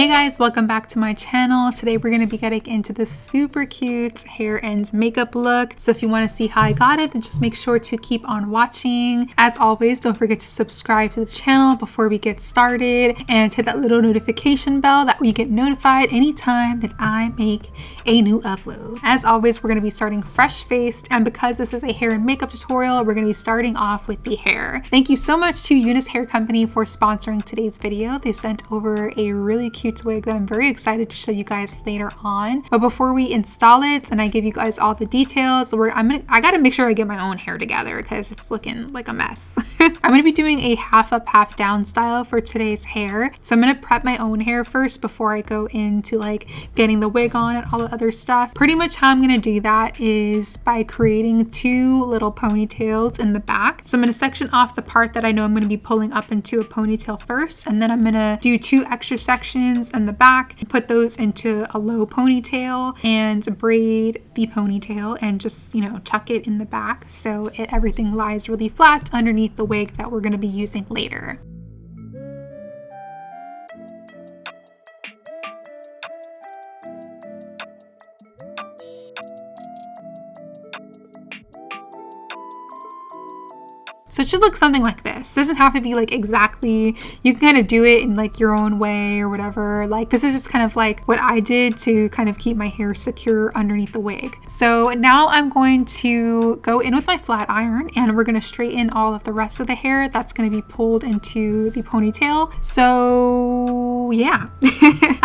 Hey guys, welcome back to my channel. Today we're going to be getting into this super cute hair and makeup look. So if you want to see how I got it, then just make sure to keep on watching. As always, don't forget to subscribe to the channel before we get started and hit that little notification bell that we get notified anytime that I make a new upload. As always, we're going to be starting fresh faced, and because this is a hair and makeup tutorial, we're going to be starting off with the hair. Thank you so much to Unice Hair Company for sponsoring today's video. They sent over a really cute wig that I'm very excited to show you guys later on. But before we install it and I give you guys all the details, I gotta make sure I get my own hair together because it's looking like a mess. I'm gonna be doing a half up, half down style for today's hair. So I'm gonna prep my own hair first before I go into like getting the wig on and all the other stuff. Pretty much how I'm gonna do that is by creating two little ponytails in the back. So I'm gonna section off the part that I know I'm gonna be pulling up into a ponytail first, and then I'm gonna do two extra sections in the back, put those into a low ponytail and braid the ponytail and just, you know, tuck it in the back so everything lies really flat underneath the wig that we're going to be using later. So it should look something like this. It doesn't have to be like exactly, you can kind of do it in like your own way or whatever. Like this is just kind of like what I did to kind of keep my hair secure underneath the wig. So now I'm going to go in with my flat iron and we're going to straighten all of the rest of the hair that's going to be pulled into the ponytail. So yeah,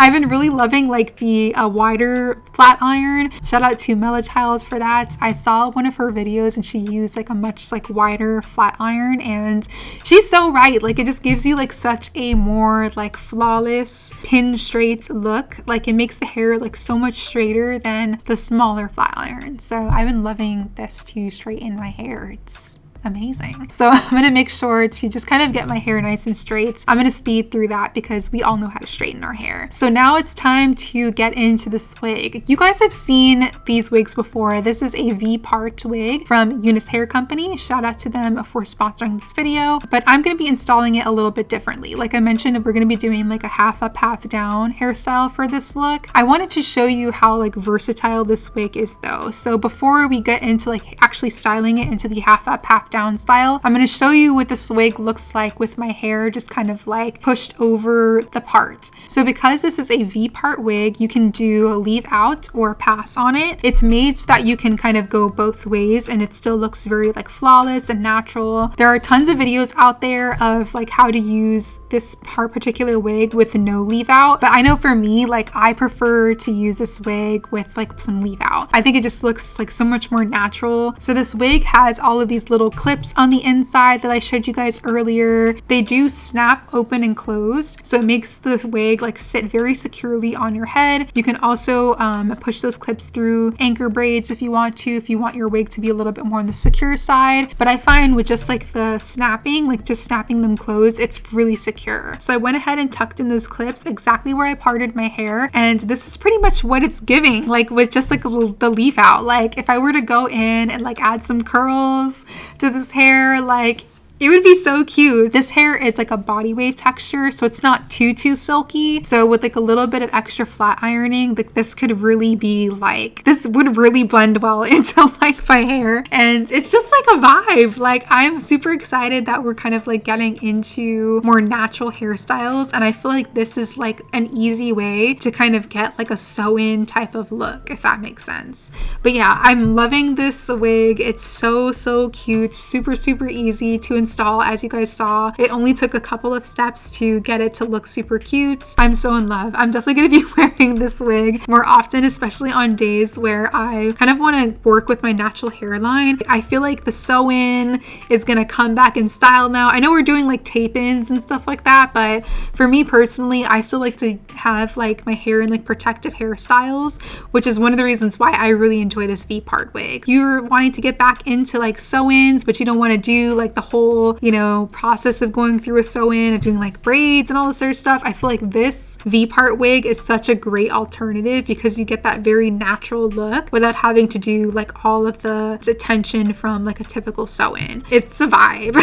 I've been really loving like the wider flat iron. Shout out to Mela Child for that. I saw one of her videos and she used like a much like wider flat iron, and she's so right. Like it just gives you like such a more like flawless pin straight look. Like it makes the hair like so much straighter than the smaller flat iron. So I've been loving this to straighten my hair. It's amazing. So I'm going to make sure to just kind of get my hair nice and straight. I'm going to speed through that because we all know how to straighten our hair. So now it's time to get into this wig. You guys have seen these wigs before. This is a V-part wig from Unice Hair Company. Shout out to them for sponsoring this video, but I'm going to be installing it a little bit differently. Like I mentioned, we're going to be doing like a half up, half down hairstyle for this look. I wanted to show you how like versatile this wig is though. So before we get into like actually styling it into the half up, half down style, I'm going to show you what this wig looks like with my hair just kind of like pushed over the part. So because this is a V-part wig, you can do a leave out or pass on it. It's made so that you can kind of go both ways and it still looks very like flawless and natural. There are tons of videos out there of like how to use this particular wig with no leave out, but I know for me, like I prefer to use this wig with like some leave out. I think it just looks like so much more natural. So this wig has all of these little clips on the inside that I showed you guys earlier. They do snap open and closed, so it makes the wig like sit very securely on your head. You can also push those clips through anchor braids if you want your wig to be a little bit more on the secure side. But I find with just like the snapping, like just snapping them closed, it's really secure. So I went ahead and tucked in those clips exactly where I parted my hair, and this is pretty much what it's giving, like with just like the leave out. Like if I were to go in and like add some curls to this hair, like it would be so cute. This hair is like a body wave texture, so it's not too silky. So with like a little bit of extra flat ironing, like this could really be like, this would really blend well into like my hair. And it's just like a vibe. Like I'm super excited that we're kind of like getting into more natural hairstyles. And I feel like this is like an easy way to kind of get like a sew-in type of look, if that makes sense. But yeah, I'm loving this wig. It's so cute, super easy to install. As you guys saw, it only took a couple of steps to get it to look super cute. I'm so in love. I'm definitely going to be wearing this wig more often, especially on days where I kind of want to work with my natural hairline. I feel like the sew-in is going to come back in style now. I know we're doing like tape-ins and stuff like that, but for me personally, I still like to have like my hair in like protective hairstyles, which is one of the reasons why I really enjoy this V-part wig. You're wanting to get back into like sew-ins, but you don't want to do like the whole whole, you know, process of going through a sew-in, of doing like braids and all this other stuff, I feel like this V-part wig is such a great alternative because you get that very natural look without having to do like all of the attention from like a typical sew-in. It's a vibe.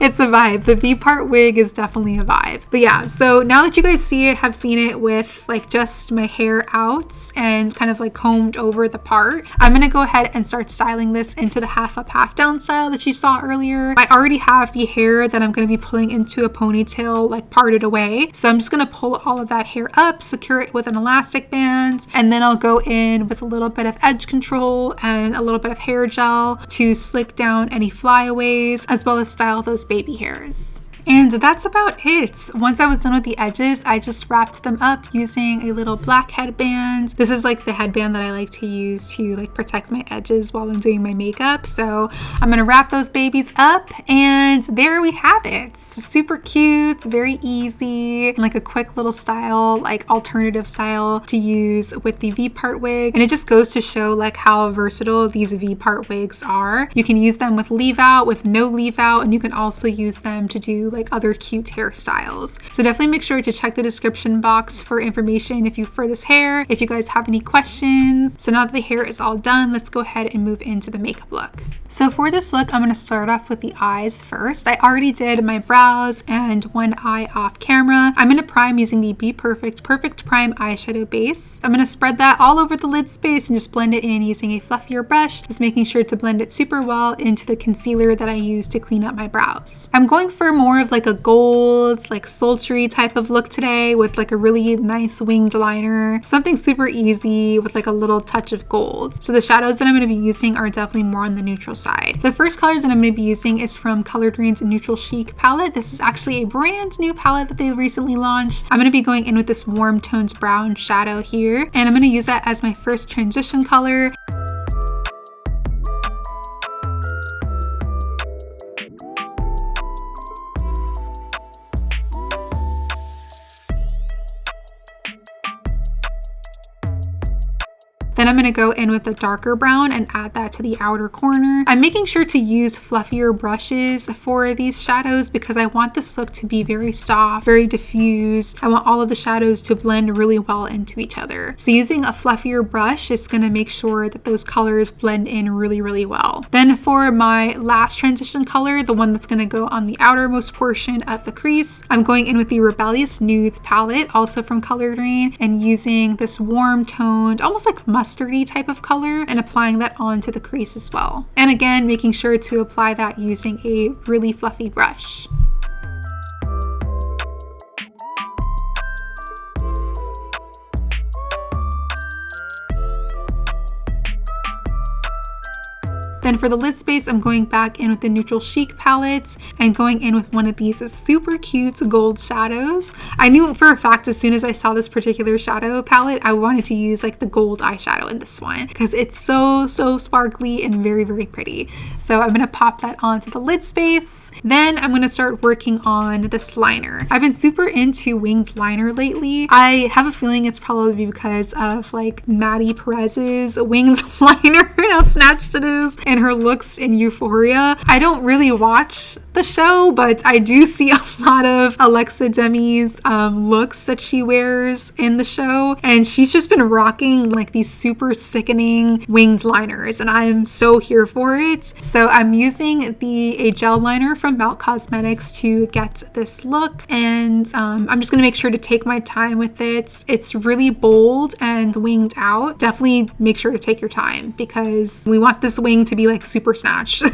It's a vibe. The V-part wig is definitely a vibe. But yeah, so now that you guys have seen it with like just my hair out and kind of like combed over the part, I'm gonna go ahead and start styling this into the half up, half down style that you saw earlier. I already have the hair that I'm gonna be pulling into a ponytail like parted away. So I'm just gonna pull all of that hair up, secure it with an elastic band, and then I'll go in with a little bit of edge control and a little bit of hair gel to slick down any flyaways as well as style those baby hairs. And that's about it. Once I was done with the edges, I just wrapped them up using a little black headband. This is like the headband that I like to use to like protect my edges while I'm doing my makeup. So I'm gonna wrap those babies up, and there we have it. Super cute, very easy, like a quick little style, like alternative style to use with the V-part wig. And it just goes to show like how versatile these V-part wigs are. You can use them with leave out, with no leave out, and you can also use them to do like other cute hairstyles. So definitely make sure to check the description box for information for this hair, if you guys have any questions. So now that the hair is all done, let's go ahead and move into the makeup look. So for this look, I'm going to start off with the eyes first. I already did my brows and one eye off camera. I'm going to prime using the Be Perfect Prime eyeshadow base. I'm going to spread that all over the lid space and just blend it in using a fluffier brush, just making sure to blend it super well into the concealer that I use to clean up my brows. I'm going for more of like a gold, like sultry type of look today with like a really nice winged liner, something super easy with like a little touch of gold. So the shadows that I'm going to be using are definitely more on the neutral side. The first color that I'm going to be using is from Colored Raine's Neutral Chic palette. This is actually a brand new palette that they recently launched. I'm going to be going in with this warm tones brown shadow here, and I'm going to use that as my first transition color. Then I'm going to go in with a darker brown and add that to the outer corner. I'm making sure to use fluffier brushes for these shadows because I want this look to be very soft, very diffuse. I want all of the shadows to blend really well into each other. So using a fluffier brush is going to make sure that those colors blend in really, really well. Then for my last transition color, the one that's going to go on the outermost portion of the crease, I'm going in with the Rebellious Nudes palette, also from Colored Raine, and using this warm toned, almost like mustardy type of color, and applying that onto the crease as well. And again, making sure to apply that using a really fluffy brush. Then for the lid space, I'm going back in with the Neutral Chic palette and going in with one of these super cute gold shadows. I knew for a fact as soon as I saw this particular shadow palette, I wanted to use like the gold eyeshadow in this one because it's so sparkly and very, very pretty. So I'm going to pop that onto the lid space. Then I'm going to start working on this liner. I've been super into winged liner lately. I have a feeling it's probably because of like Maddie Perez's winged liner and how snatched it is, and her looks in Euphoria. I don't really watch the show, but I do see a lot of Alexa Demi's looks that she wears in the show, and she's just been rocking like these super sickening winged liners, and I'm so here for it. So I'm using a gel liner from Beaaute Cosmetics to get this look, and I'm just gonna make sure to take my time with it. It's really bold and winged out. Definitely make sure to take your time because we want this wing to be like super snatched.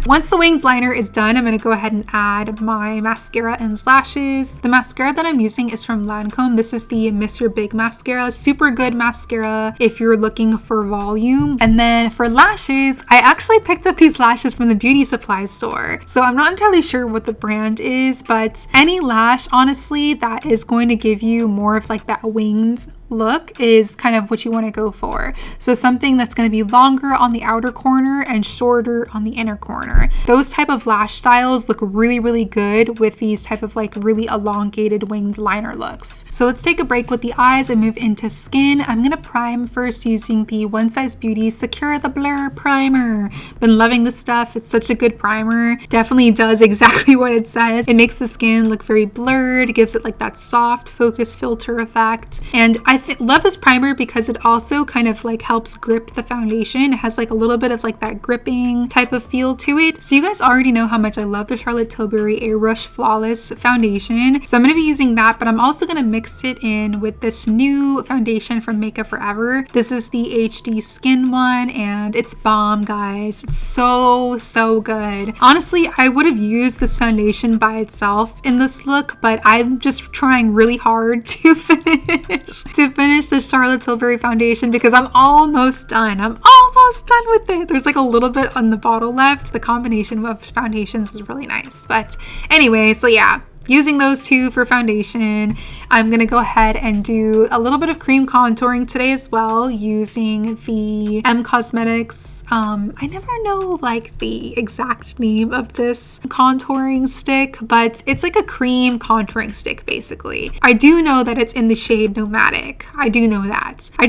Once the winged liner is done, I'm going to go ahead and add my mascara and lashes. The mascara that I'm using is from Lancome. This is the Miss Your Big mascara. Super good mascara if you're looking for volume. And then for lashes, I actually picked up these lashes from the beauty supply store. So I'm not entirely sure what the brand is, but any lash, honestly, that is going to give you more of like that winged look is kind of what you want to go for. So something that's going to be longer on the outer corner and shorter on the inner corner. Those type of lash styles look really, really good with these type of like really elongated winged liner looks. So let's take a break with the eyes and move into skin. I'm going to prime first using the One Size Beauty Secure the Blur primer. Been loving this stuff. It's such a good primer. Definitely does exactly what it says. It makes the skin look very blurred, gives it like that soft focus filter effect. And I love this primer because it also kind of like helps grip the foundation. It has like a little bit of like that gripping type of feel to it. So you guys already know how much I love the Charlotte Tilbury Airbrush Flawless foundation. So I'm going to be using that, but I'm also going to mix it in with this new foundation from Makeup Forever. This is the HD Skin one, and it's bomb, guys. It's so good. Honestly, I would have used this foundation by itself in this look, but I'm just trying really hard to finish the Charlotte Tilbury foundation because I'm almost done. I'm almost done with it. There's like a little bit on the bottle left. The combination of foundations was really nice. But anyway, so yeah, using those two for foundation. I'm going to go ahead and do a little bit of cream contouring today as well using the Cosmetics. I never know like the exact name of this contouring stick, but it's like a cream contouring stick basically. I do know that it's in the shade Nomadic. I do know that. I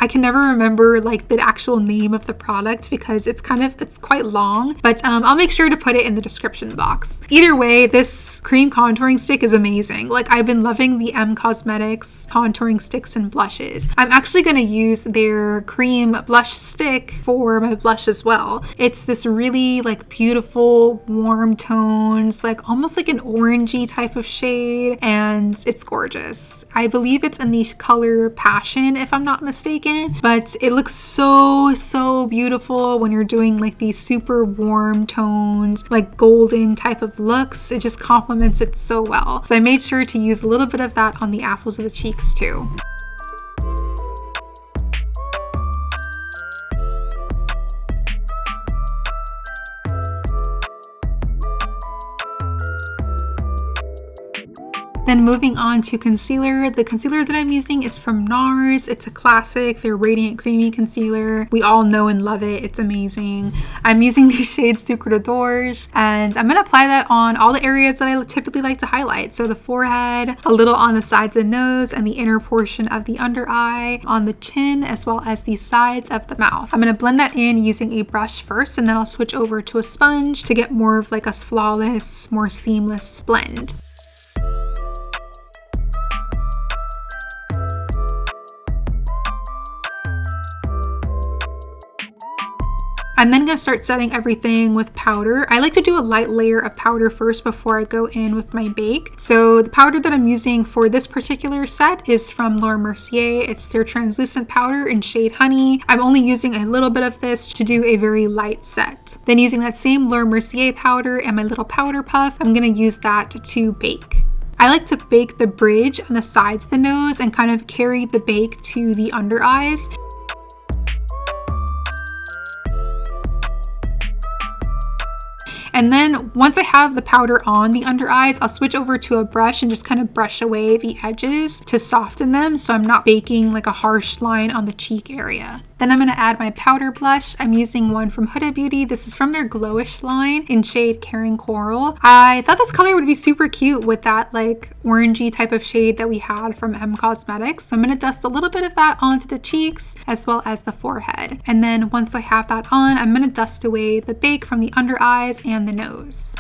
can never remember like the actual name of the product because it's quite long, but I'll make sure to put it in the description box. Either way, this cream contouring stick is amazing. Like, I've been loving the Cosmetics contouring sticks and blushes. I'm actually going to use their cream blush stick for my blush as well. It's this really like beautiful warm tones, like almost like an orangey type of shade, and it's gorgeous. I believe it's in the color Passion if I'm not mistaken, but it looks so beautiful when you're doing like these super warm tones, like golden type of looks. It just complements it so well. So I made sure to use a little bit of that on the apples of the cheeks too. Then moving on to concealer. The concealer that I'm using is from NARS. It's a classic, their Radiant Creamy Concealer. We all know and love it. It's amazing. I'm using the shade Sucre d'Orge, and I'm going to apply that on all the areas that I typically like to highlight. So the forehead, a little on the sides of the nose, and the inner portion of the under eye, on the chin, as well as the sides of the mouth. I'm going to blend that in using a brush first, and then I'll switch over to a sponge to get more of like a flawless, more seamless blend. I'm then going to start setting everything with powder. I like to do a light layer of powder first before I go in with my bake. So the powder that I'm using for this particular set is from Laura Mercier. It's their translucent powder in shade Honey. I'm only using a little bit of this to do a very light set. Then using that same Laura Mercier powder and my little powder puff, I'm going to use that to bake. I like to bake the bridge on the sides of the nose and kind of carry the bake to the under eyes. And then once I have the powder on the under eyes, I'll switch over to a brush and just kind of brush away the edges to soften them so I'm not baking like a harsh line on the cheek area. Then I'm going to add my powder blush. I'm using one from Huda Beauty. This is from their Glowish line in shade Caring Coral. I thought this color would be super cute with that like orangey type of shade that we had from Cosmetics. So I'm going to dust a little bit of that onto the cheeks as well as the forehead. And then once I have that on, I'm going to dust away the bake from the under eyes and the nose.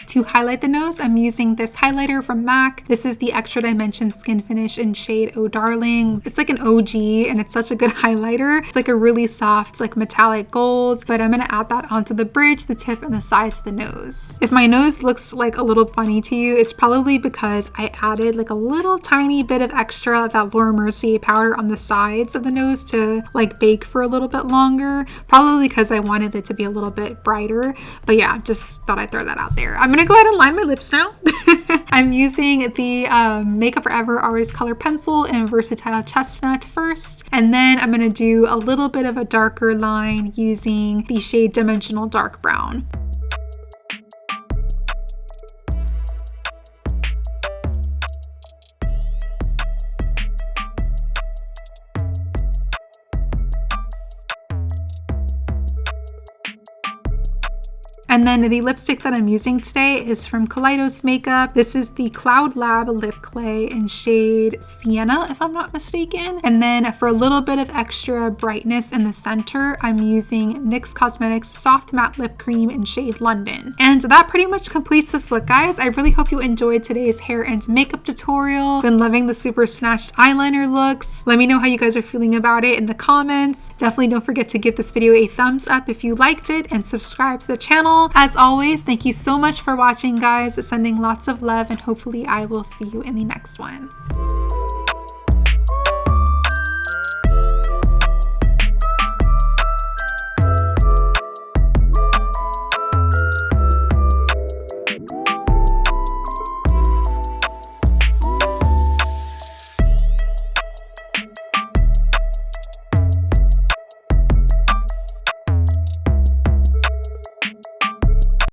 To highlight the nose, I'm using this highlighter from MAC. This is the Extra Dimension Skin Finish in shade Oh Darling. It's like an OG and it's such a good highlighter. It's like a really soft, like metallic gold, but I'm gonna add that onto the bridge, the tip, and the sides of the nose. If my nose looks like a little funny to you, it's probably because I added like a little tiny bit of extra of that Laura Mercier powder on the sides of the nose to like bake for a little bit longer, probably because I wanted it to be a little bit brighter. But yeah, just thought I'd throw that out there. I'm gonna go ahead and line my lips now. I'm using the Makeup Forever Artist Color Pencil in Versatile Chestnut first, and then I'm gonna do a little bit of a darker line using the shade Dimensional Dark Brown. And then the lipstick that I'm using today is from Kaleidos Makeup. This is the Cloud Lab Lip Clay in shade Sienna, if I'm not mistaken. And then for a little bit of extra brightness in the center, I'm using NYX Cosmetics Soft Matte Lip Cream in shade London. And that pretty much completes this look, guys. I really hope you enjoyed today's hair and makeup tutorial. Been loving the super snatched eyeliner looks. Let me know how you guys are feeling about it in the comments. Definitely don't forget to give this video a thumbs up if you liked it and subscribe to the channel. As always, thank you so much for watching, guys. Sending lots of love, and hopefully I will see you in the next one.